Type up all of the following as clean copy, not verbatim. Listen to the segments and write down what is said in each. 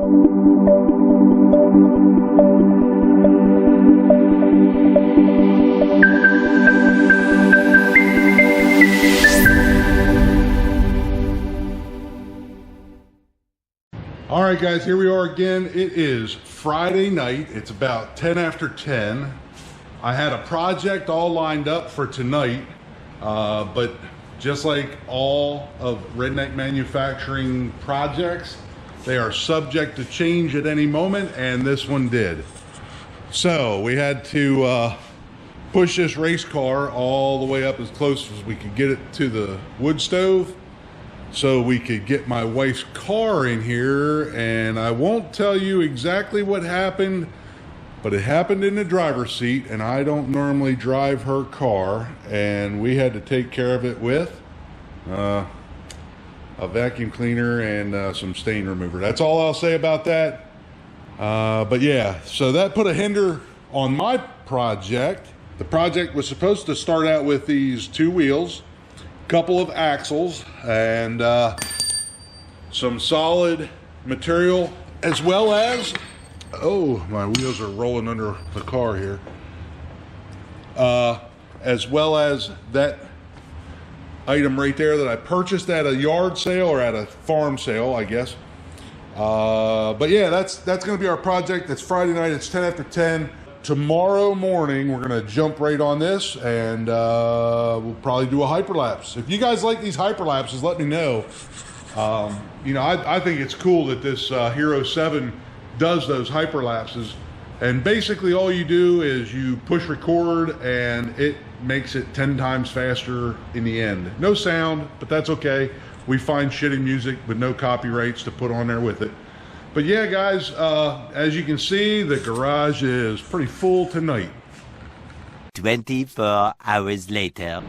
All right, guys, here we are again. It is Friday night. It's about 10 after 10. I had a project all lined up for tonight, but just like all of Redneck manufacturing projects, they are subject to change at any moment, and this one did. So we had to push this race car all the way up as close as we could get it to the wood stove, so we could get my wife's car in here. And I won't tell you exactly what happened, but it happened in the driver's seat, and I don't normally drive her car, and we had to take care of it with a vacuum cleaner and some stain remover. That's all I'll say about that. But yeah, so that put a hinder on my project. The project was supposed to start out with these two wheels, couple of axles, and some solid material, as well as, oh, my wheels are rolling under the car here, as well as that item right there that I purchased at a yard sale, or at a farm sale, I guess. But yeah, that's gonna be our project. It's Friday night, it's 10 after 10. Tomorrow morning, we're gonna jump right on this, and we'll probably do a hyperlapse. If you guys like these hyperlapses, let me know. You know, I think it's cool that this Hero 7 does those hyperlapses. And basically all you do is you push record, and it makes it 10 times faster in the end. No sound, but that's okay. We find shitty music with no copyrights to put on there with it. But yeah, guys, as you can see, the garage is pretty full tonight. 24 hours later.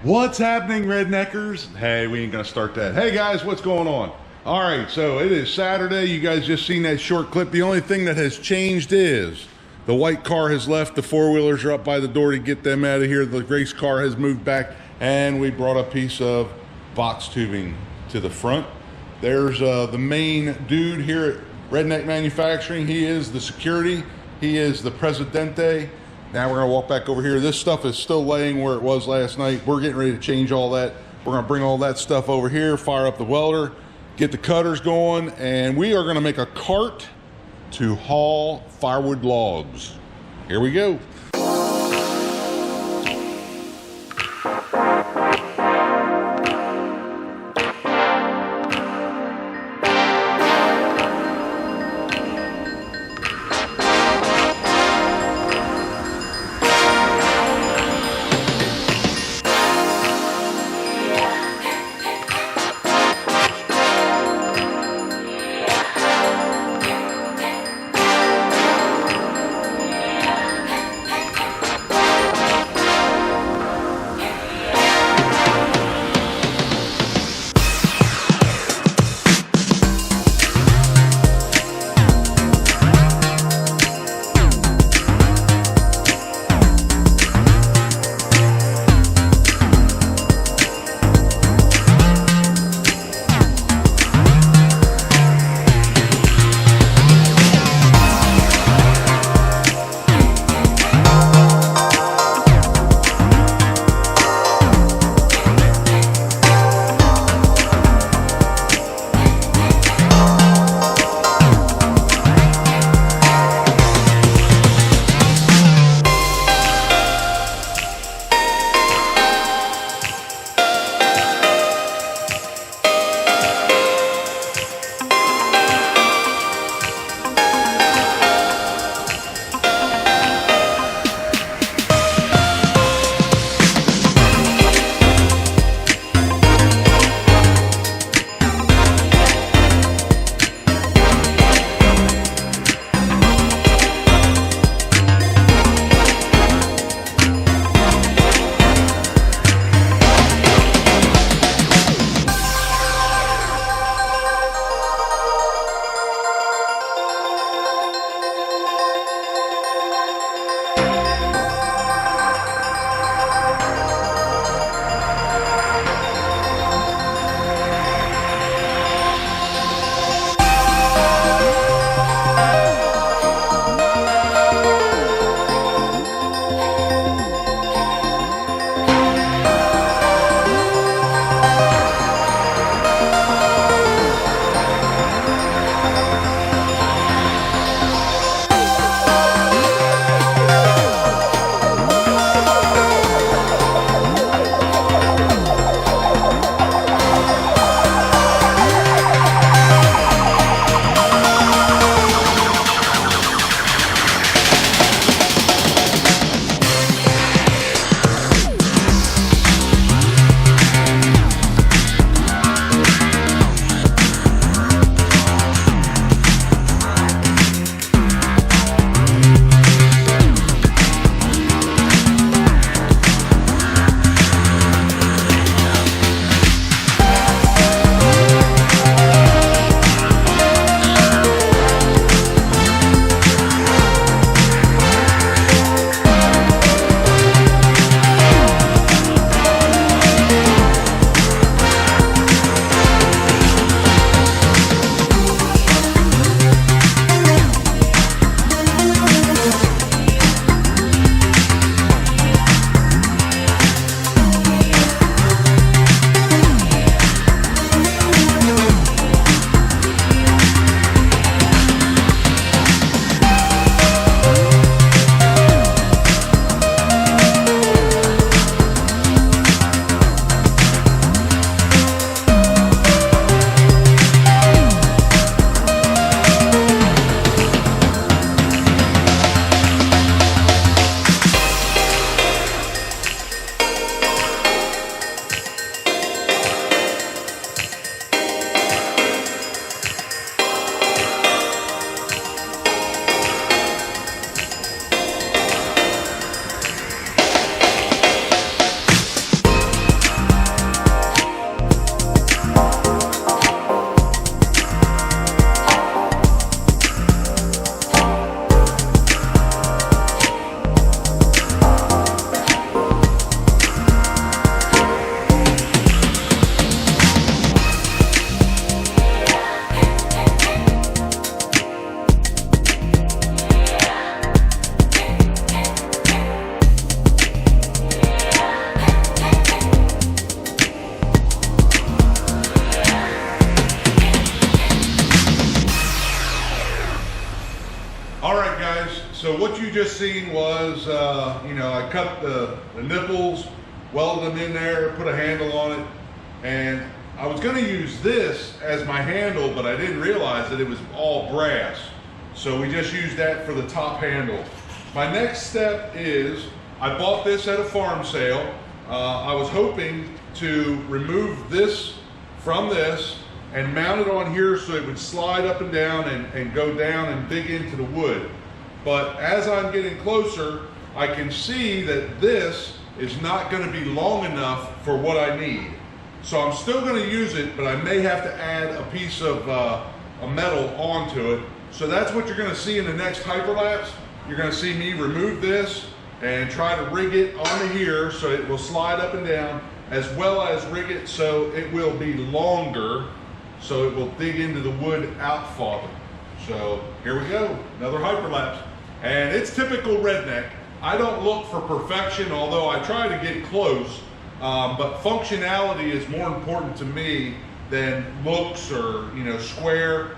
What's happening, Redneckers? Hey, we ain't gonna start that. Hey guys, what's going on? All right, so it is Saturday. You guys just seen that short clip. The only thing that has changed is the white car has left. The four-wheelers are up by the door to get them out of here. The race car has moved back, and we brought a piece of box tubing to the front. There's the main dude here at Redneck Manufacturing. He is the security. He is the presidente. Now we're gonna walk back over here. This stuff is still laying where it was last night. We're getting ready to change all that. We're gonna bring all that stuff over here, fire up the welder, get the cutters going, and we are gonna make a cart to haul firewood logs. Here we go. So what you just seen was, I cut the nipples, welded them in there, put a handle on it, and I was going to use this as my handle, but I didn't realize that it was all brass. So we just used that for the top handle. My next step is, I bought this at a farm sale. I was hoping to remove this from this and mount it on here so it would slide up and down and go down and dig into the wood. But as I'm getting closer, I can see that this is not going to be long enough for what I need. So I'm still going to use it, but I may have to add a piece of a metal onto it. So that's what you're going to see in the next hyperlapse. You're going to see me remove this and try to rig it onto here so it will slide up and down, as well as rig it so it will be longer, so it will dig into the wood out farther. So here we go, another hyperlapse. And it's typical Redneck. I don't look for perfection, although I try to get close, but functionality is more important to me than looks or, square.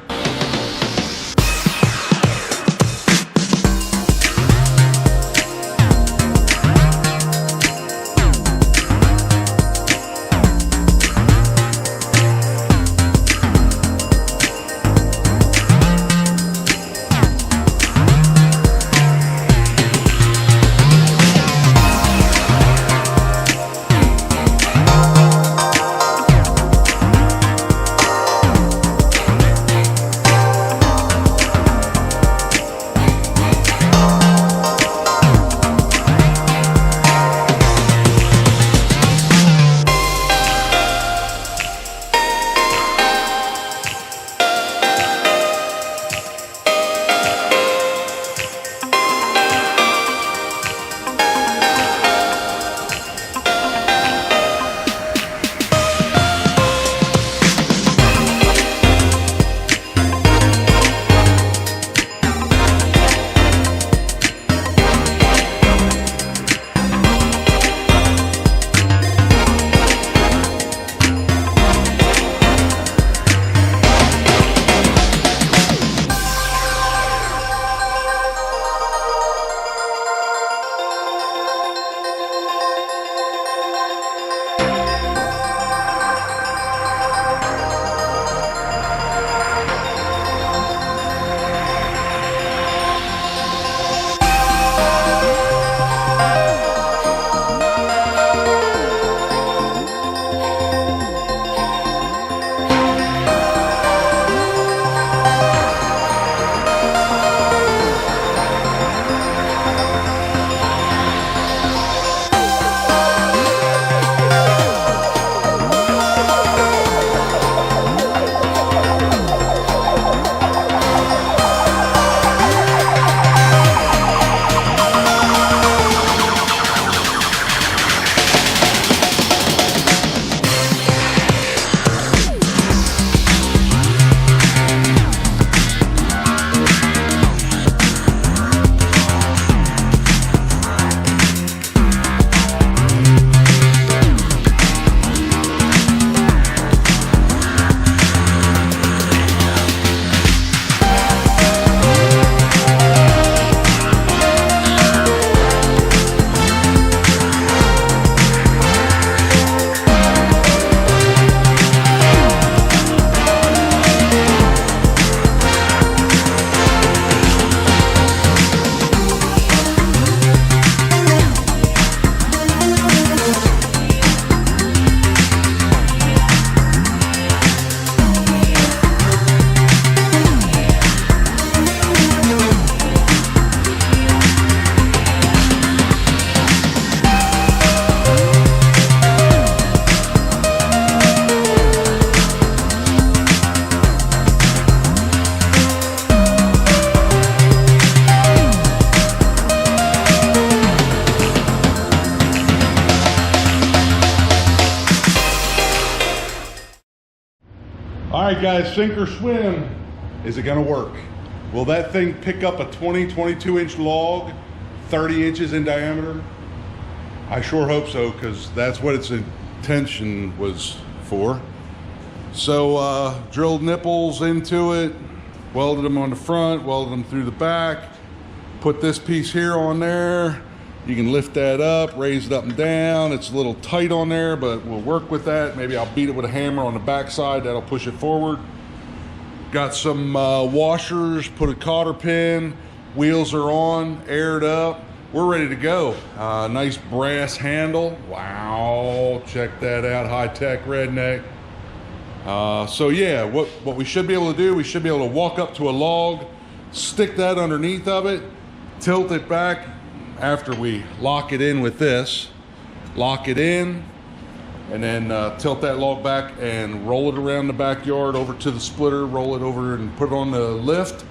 All right, guys, sink or swim. Is it gonna work? Will that thing pick up a 22 inch log, 30 inches in diameter? I sure hope so, because that's what its intention was for. So drilled nipples into it, welded them on the front, welded them through the back, put this piece here on there. You can lift that up, raise it up and down. It's a little tight on there, but we'll work with that. Maybe I'll beat it with a hammer on the backside. That'll push it forward. Got some washers, put a cotter pin. Wheels are on, aired up. We're ready to go. Nice brass handle. Wow, check that out, high-tech Redneck. So yeah, what we should be able to do, we should be able to walk up to a log, stick that underneath of it, tilt it back after we lock it in with this, lock it in, and then tilt that log back and roll it around the backyard over to the splitter, roll it over and put it on the lift.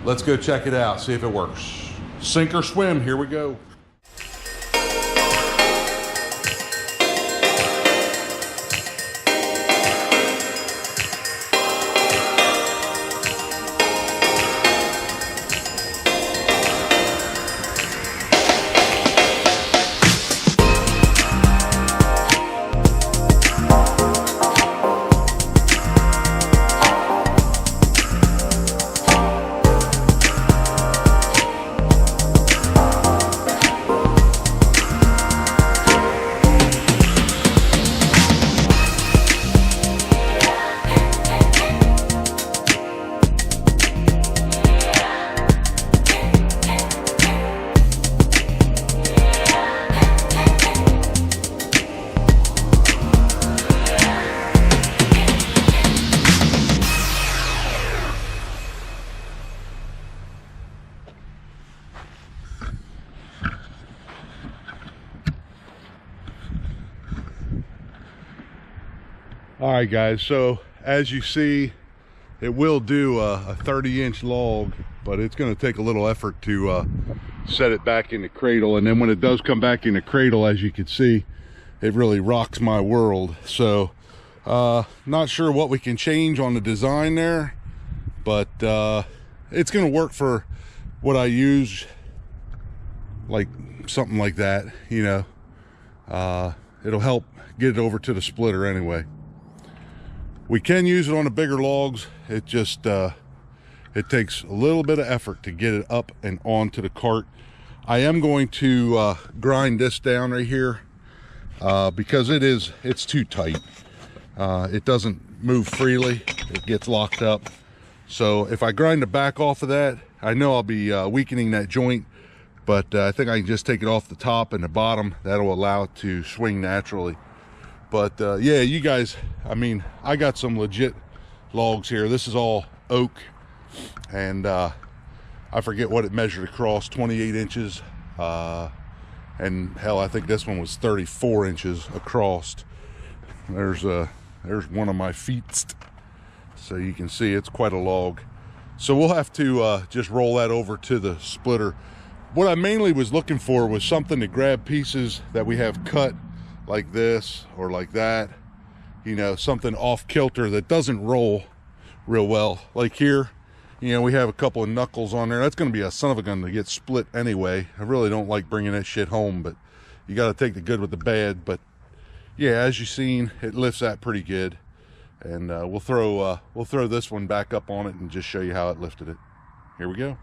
Let's go check it out, see if it works. Sink or swim, here we go. All right guys, so as you see, it will do a 30-inch log, but it's going to take a little effort to set it back in the cradle. And then when it does come back in the cradle, as you can see, it really rocks my world. So not sure what we can change on the design there, but it's going to work for what I use, like something like that, you know. It'll help get it over to the splitter anyway. We can use it on the bigger logs. It just it takes a little bit of effort to get it up and onto the cart. I am going to grind this down right here because it's too tight. It doesn't move freely. It gets locked up. So if I grind the back off of that, I know I'll be weakening that joint, but I think I can just take it off the top and the bottom. That'll allow it to swing naturally. But yeah, you guys, I mean, I got some legit logs here. This is all oak, and I forget what it measured across, 28 inches. And hell, I think this one was 34 inches across. There's one of my feet. So you can see it's quite a log. So we'll have to just roll that over to the splitter. What I mainly was looking for was something to grab pieces that we have cut like this or like that, you know, something off kilter that doesn't roll real well. Like here, you know, we have a couple of knuckles on there. That's going to be a son of a gun to get split anyway. I really don't like bringing that shit home, but you got to take the good with the bad. But yeah, as you've seen, it lifts that pretty good. And we'll throw this one back up on it and just show you how it lifted it. Here we go.